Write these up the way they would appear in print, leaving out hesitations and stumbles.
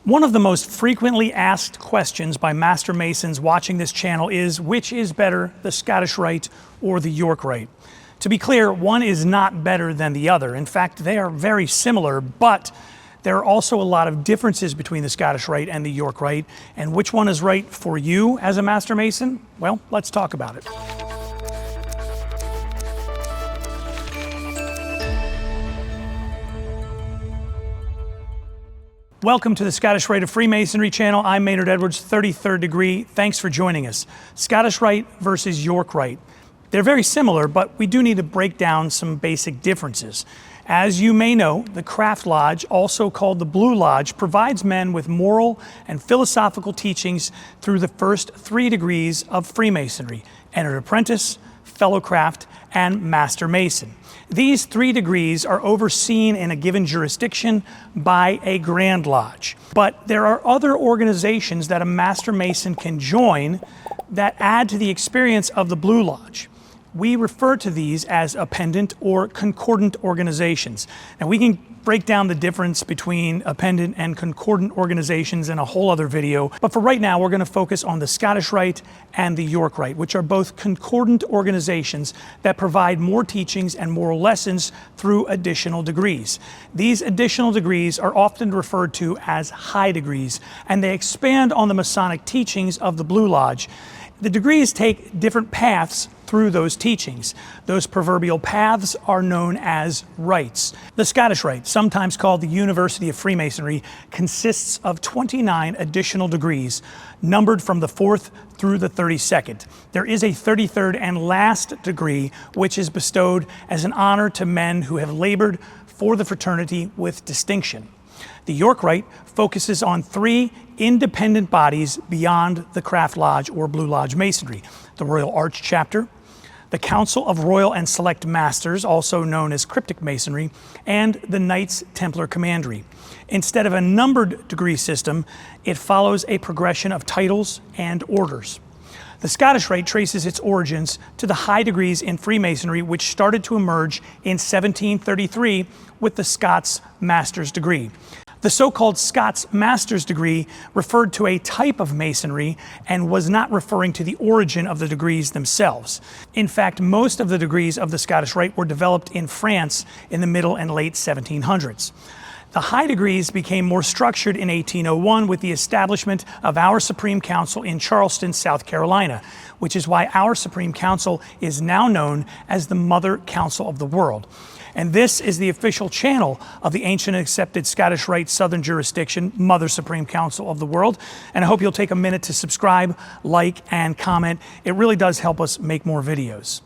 One of the most frequently asked questions by Master Masons watching this channel is, which is better, the Scottish Rite or the York Rite? To be clear, one is not better than the other. In fact, they are very similar, but there are also a lot of differences between the Scottish Rite and the York Rite. And which one is right for you as a Master Mason? Well, let's talk about it. Welcome to the Scottish Rite of Freemasonry channel. I'm Maynard Edwards, 33rd degree. Thanks for joining us. Scottish Rite versus York Rite. They're very similar, but we do need to break down some basic differences. As you may know, the Craft Lodge, also called the Blue Lodge, provides men with moral and philosophical teachings through the first 3 degrees of Freemasonry: Entered Apprentice, Fellow Craft, and Master Mason. These 3 degrees are overseen in a given jurisdiction by a Grand Lodge. But there are other organizations that a Master Mason can join that add to the experience of the Blue Lodge. We refer to these as appendant or concordant organizations. Now, we can break down the difference between appendant and concordant organizations in a whole other video, but for right now we're going to focus on the Scottish Rite and the York Rite, which are both concordant organizations that provide more teachings and moral lessons through additional degrees. These additional degrees are often referred to as high degrees, and they expand on the Masonic teachings of the Blue Lodge. The degrees take different paths through those teachings. Those proverbial paths are known as rites. The Scottish Rite, sometimes called the University of Freemasonry, consists of 29 additional degrees, numbered from the 4th through the 32nd. There is a 33rd and last degree, which is bestowed as an honor to men who have labored for the fraternity with distinction. The York Rite focuses on 3 independent bodies beyond the Craft Lodge or Blue Lodge Masonry: the Royal Arch Chapter, the Council of Royal and Select Masters, also known as Cryptic Masonry, and the Knights Templar Commandery. Instead of a numbered degree system, it follows a progression of titles and orders. The Scottish Rite traces its origins to the high degrees in Freemasonry, which started to emerge in 1733 with the Scots Master's degree. The so-called Scots Master's degree referred to a type of Masonry and was not referring to the origin of the degrees themselves. In fact, most of the degrees of the Scottish Rite were developed in France in the middle and late 1700s. The high degrees became more structured in 1801 with the establishment of our Supreme Council in Charleston, South Carolina, which is why our Supreme Council is now known as the Mother Council of the World. And this is the official channel of the ancient and accepted Scottish Rite Southern Jurisdiction, Mother Supreme Council of the World. And I hope you'll take a minute to subscribe, like, and comment. It really does help us make more videos.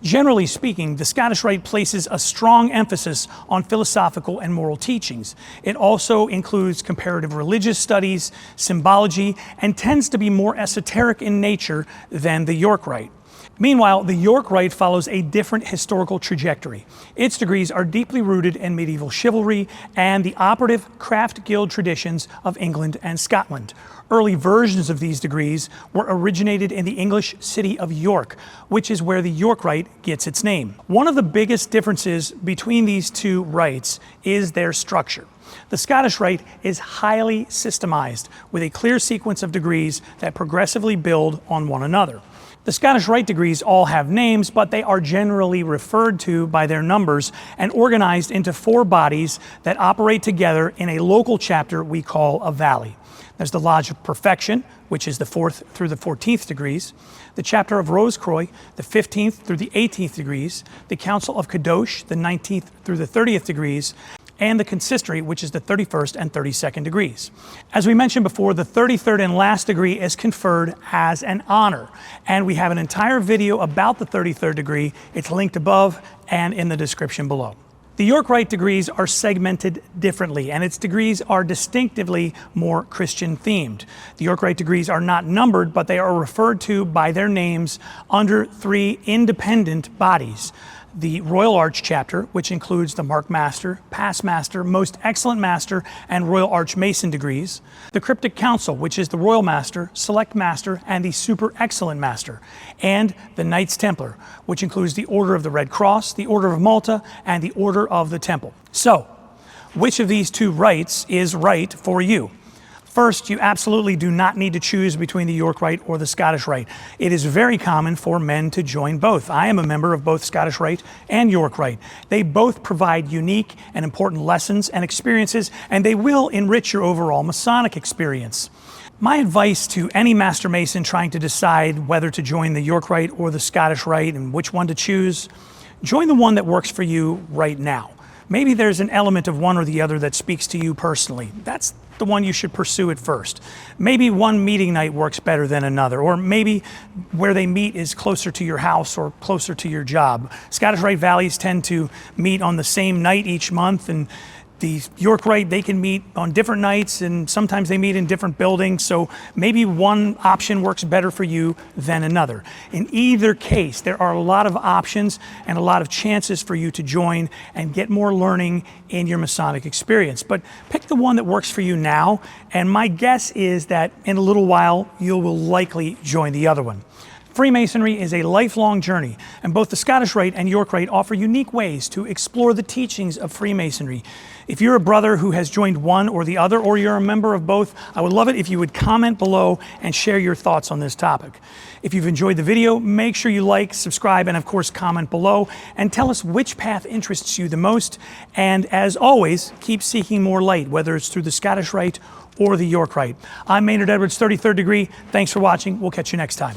Generally speaking, the Scottish Rite places a strong emphasis on philosophical and moral teachings. It also includes comparative religious studies, symbology, and tends to be more esoteric in nature than the York Rite. Meanwhile, the York Rite follows a different historical trajectory. Its degrees are deeply rooted in medieval chivalry and the operative craft guild traditions of England and Scotland. Early versions of these degrees were originated in the English city of York, which is where the York Rite gets its name. One of the biggest differences between these 2 rites is their structure. The Scottish Rite is highly systemized, with a clear sequence of degrees that progressively build on one another. The Scottish Rite degrees all have names, but they are generally referred to by their numbers and organized into 4 bodies that operate together in a local chapter we call a valley. There's the Lodge of Perfection, which is the 4th through the 14th degrees, the Chapter of Rosecroy, the 15th through the 18th degrees, the Council of Kadosh, the 19th through the 30th degrees, and the Consistory, which is the 31st and 32nd degrees. As we mentioned before, the 33rd and last degree is conferred as an honor, and we have an entire video about the 33rd degree. It's linked above and in the description below. The York Rite degrees are segmented differently, and its degrees are distinctively more Christian themed. The York Rite degrees are not numbered, but they are referred to by their names under 3 independent bodies: the Royal Arch Chapter, which includes the Mark Master, Past Master, Most Excellent Master, and Royal Arch Mason degrees; the Cryptic Council, which is the Royal Master, Select Master, and the Super Excellent Master; and the Knights Templar, which includes the Order of the Red Cross, the Order of Malta, and the Order of the Temple. So, which of these 2 rites is right for you? First, you absolutely do not need to choose between the York Rite or the Scottish Rite. It is very common for men to join both. I am a member of both Scottish Rite and York Rite. They both provide unique and important lessons and experiences, and they will enrich your overall Masonic experience. My advice to any Master Mason trying to decide whether to join the York Rite or the Scottish Rite and which one to choose, join the one that works for you right now. Maybe there's an element of one or the other that speaks to you personally. That's the one you should pursue at first. Maybe one meeting night works better than another, or maybe where they meet is closer to your house or closer to your job. Scottish Rite Valleys tend to meet on the same night each month, and the York Rite, they can meet on different nights, and sometimes they meet in different buildings, so maybe one option works better for you than another. In either case, there are a lot of options and a lot of chances for you to join and get more learning in your Masonic experience. But pick the one that works for you now, and my guess is that in a little while, you will likely join the other one. Freemasonry is a lifelong journey, and both the Scottish Rite and York Rite offer unique ways to explore the teachings of Freemasonry. If you're a brother who has joined one or the other, or you're a member of both, I would love it if you would comment below and share your thoughts on this topic. If you've enjoyed the video, make sure you like, subscribe, and of course comment below, and tell us which path interests you the most. And as always, keep seeking more light, whether it's through the Scottish Rite or the York Rite. I'm Maynard Edwards, 33rd degree. Thanks for watching. We'll catch you next time.